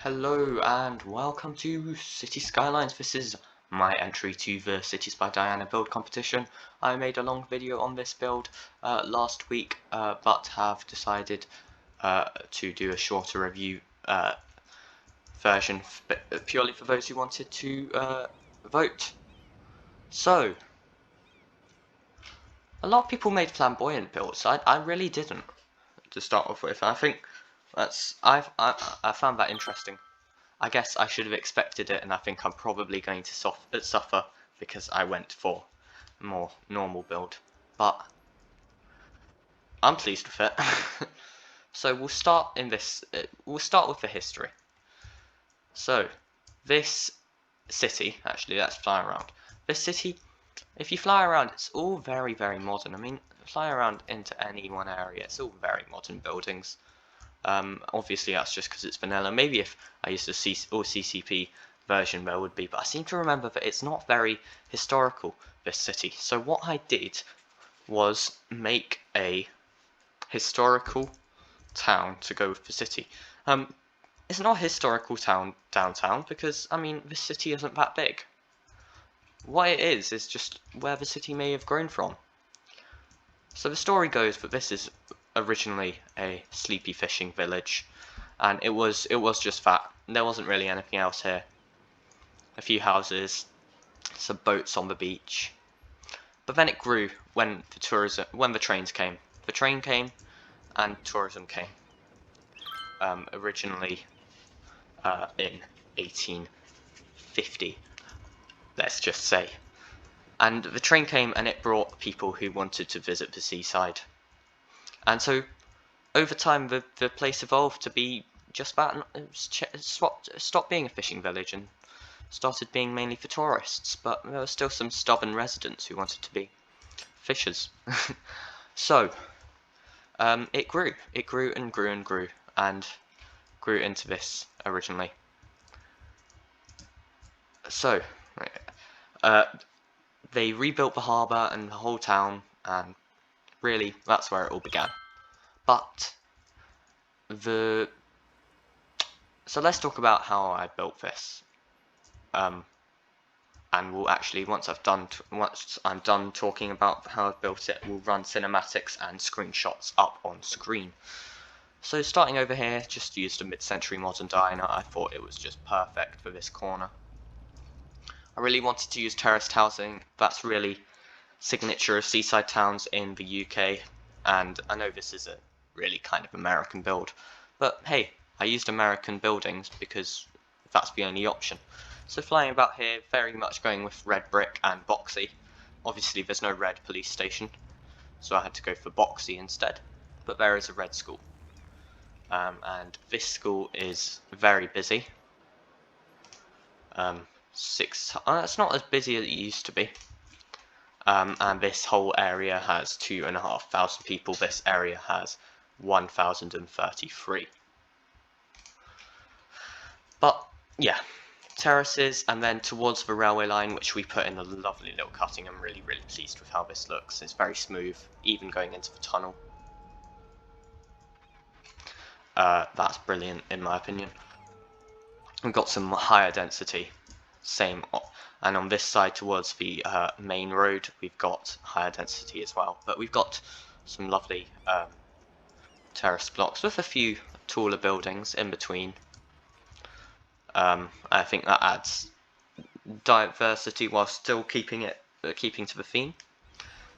Hello and welcome to City Skylines. This is my entry to the Cities by Diana build competition. I made a long video on this build last week, but have decided to do a shorter review version purely for those who wanted to vote. So, a lot of people made flamboyant builds. I really didn't, to start off with. I think I found that interesting. I guess I should have expected it, and I think I'm probably going to suffer because I went for a more normal build. But I'm pleased with it. So we'll start in this. We'll start with the history. So this city, actually, let's fly around. This city, if you fly around, it's all very, very modern. I mean, fly around into any one area, it's all very modern buildings. Obviously that's just because it's vanilla. Maybe if I used a CCP version there would be, but I seem to remember that it's not very historical, this city. So what I did was make a historical town to go with the city. It's not a historical town downtown because, I mean, this city isn't that big. What it is just where the city may have grown from. So the story goes that this is originally a sleepy fishing village, and it was just that. There wasn't really anything else here. A few houses, some boats on the beach. But then it grew when the trains came. The train came and tourism came. Originally in 1850, let's just say. And the train came and it brought people who wanted to visit the seaside. And so, over time, the place evolved to be just that. Stopped being a fishing village and started being mainly for tourists. But there were still some stubborn residents who wanted to be fishers. So, it grew. It grew and grew and grew, and grew into this originally. So, they rebuilt the harbour and the whole town, and really, that's where it all began. But so let's talk about how I built this. And we'll actually, once I'm done talking about how I've built it, we'll run cinematics and screenshots up on screen. So starting over here, just used a mid-century modern diner. I thought it was just perfect for this corner. I really wanted to use terraced housing. That's really signature of seaside towns in the UK, and I know this is a really kind of American build, but hey, I used American buildings because that's the only option. So flying about here, very much going with red brick and boxy. Obviously there's no red police station, so I had to go for boxy instead, but there is a red school. And this school is very busy. It's not as busy as it used to be. And this whole area has 2,500 people. This area has 1,033. But yeah, terraces, and then towards the railway line, which we put in a lovely little cutting. I'm really, really pleased with how this looks. It's very smooth, even going into the tunnel. That's brilliant in my opinion. We've got some higher density, same, and on this side towards the main road we've got higher density as well, but we've got some lovely terrace blocks with a few taller buildings in between. I think that adds diversity while still keeping to the theme.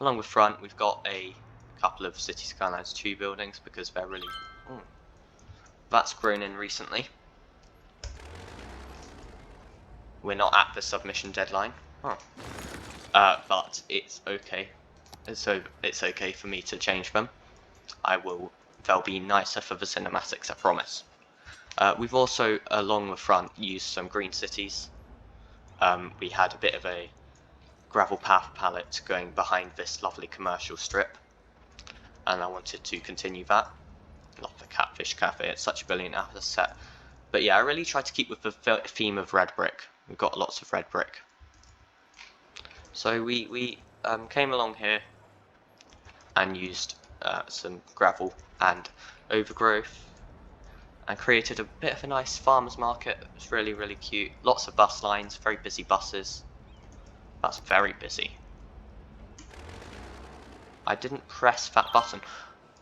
Along the front we've got a couple of City Skylines 2 buildings because they're really that's grown in recently. We're not at the submission deadline, but it's okay. So it's okay for me to change them. They'll be nicer for the cinematics, I promise. We've also, along the front, used some green cities. We had a bit of a gravel path palette going behind this lovely commercial strip, and I wanted to continue that. Love the Catfish Cafe, it's such a brilliant asset. But yeah, I really tried to keep with the theme of red brick. We've got lots of red brick. So we came along here and used some gravel and overgrowth, and created a bit of a nice farmers market. It's really, really cute. Lots of bus lines, very busy buses. That's very busy. I didn't press that button.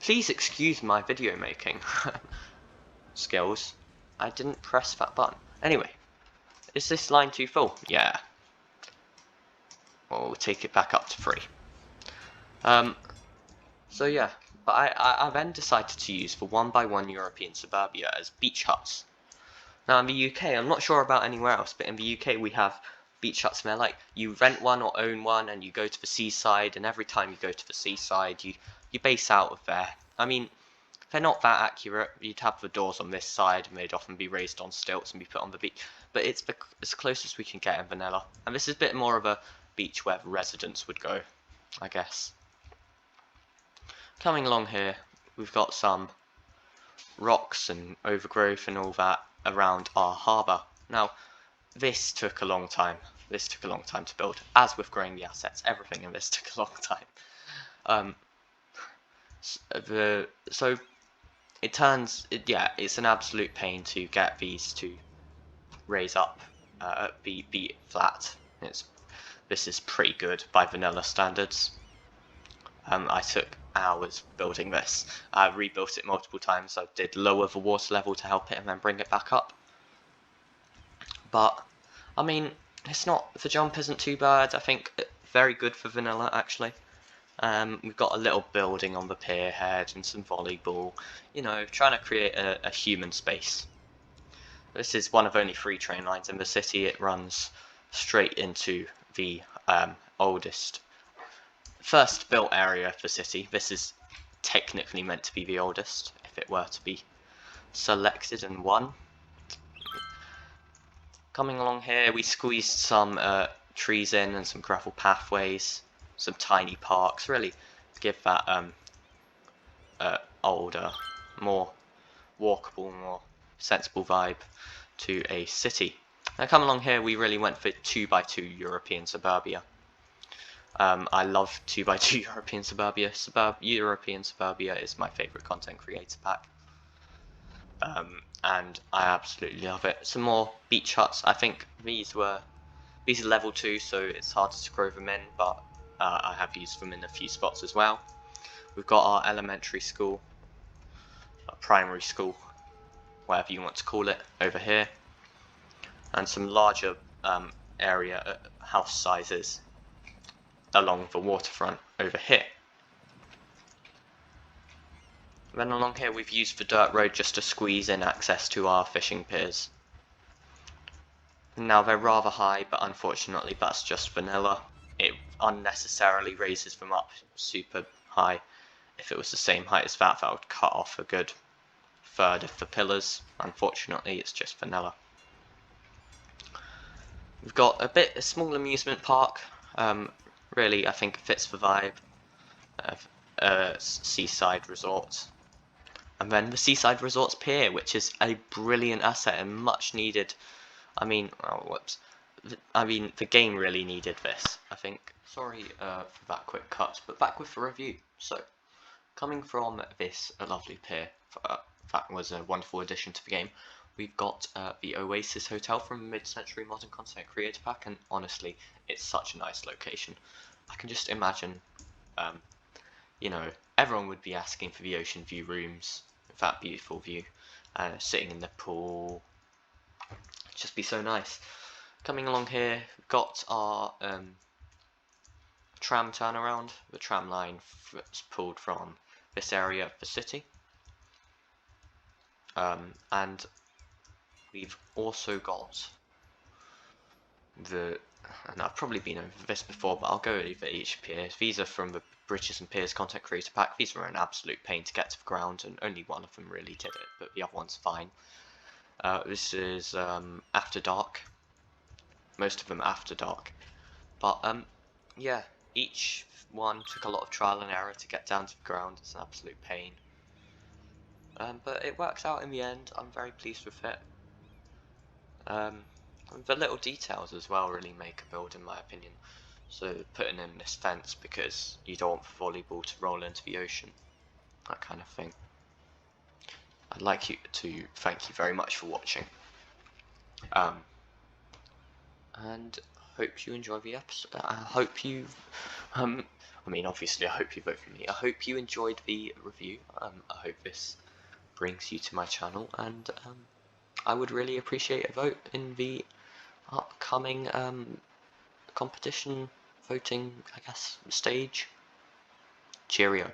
Please excuse my video making skills. I didn't press that button. Anyway, is this line too full? Yeah. Well, we'll take it back up to 3. So yeah, but I then decided to use the 1x1 European suburbia as beach huts. Now in the UK, I'm not sure about anywhere else, but in the UK we have beach huts and they're like, you rent one or own one and you go to the seaside, and every time you go to the seaside you base out of there. I mean, they're not that accurate. You'd have the doors on this side and they'd often be raised on stilts and be put on the beach, but it's as close as we can get in vanilla. And this is a bit more of a beach where the residents would go, I guess. Coming along here, we've got some rocks and overgrowth and all that around our harbour. Now, this took a long time. This took a long time to build. As with growing the assets, everything in this took a long time. So it turns, yeah, it's an absolute pain to get these to raise up, be flat. This is pretty good by vanilla standards. I took hours building this. I rebuilt it multiple times. I did lower the water level to help it and then bring it back up. But I mean, it's not, the jump isn't too bad. I think very good for vanilla actually. We've got a little building on the pier head and some volleyball, you know, trying to create a human space. This is one of only 3 train lines in the city. It runs straight into the oldest, first built area of the city. This is technically meant to be the oldest, if it were to be selected and won. Coming along here, we squeezed some trees in and some gravel pathways, some tiny parks, really give that older, more walkable, more sensible vibe to a city. Now come along here, we really went for 2x2 European suburbia. I love 2x2 European suburbia. European suburbia is my favourite content creator pack. And I absolutely love it. Some more beach huts. I think these are level 2, so it's harder to grow them in, but I have used them in a few spots as well. We've got our elementary school, our primary school, whatever you want to call it, over here, and some larger area house sizes along the waterfront over here. Then along here we've used the dirt road just to squeeze in access to our fishing piers. Now they're rather high, but unfortunately that's just vanilla. It unnecessarily raises them up super high. If it was the same height as that would cut off a good third of the pillars. Unfortunately it's just vanilla. We've got a small amusement park. Really I think it fits the vibe of seaside resort. And then the Seaside Resorts Pier, which is a brilliant asset and much needed. I mean, the game really needed this, I think. Sorry for that quick cut, but back with the review. So, coming from this lovely pier, that was a wonderful addition to the game, we've got the Oasis Hotel from Mid-Century Modern Content Creator Pack, and honestly, it's such a nice location. I can just imagine, you know, everyone would be asking for the ocean view rooms, with that beautiful view, sitting in the pool. It'd just be so nice. Coming along here, we've got our tram turnaround. The tram line is pulled from this area of the city. And we've also got and I've probably been over this before, but I'll go over each pier. These are from the Bridges and Piers Content Creator Pack. These were an absolute pain to get to the ground, and only one of them really did it, but the other one's fine. This is After Dark. Most of them After Dark. But yeah, each one took a lot of trial and error to get down to the ground. It's an absolute pain. But it works out in the end. I'm very pleased with it. The little details as well really make a build in my opinion. So putting in this fence because you don't want the volleyball to roll into the ocean. That kind of thing. I'd like to thank you very much for watching. And hope you enjoy the episode. I hope you, I mean, obviously, I hope you vote for me. I hope you enjoyed the review. I hope this brings you to my channel, and I would really appreciate a vote in the upcoming competition voting, I guess, stage. Cheerio.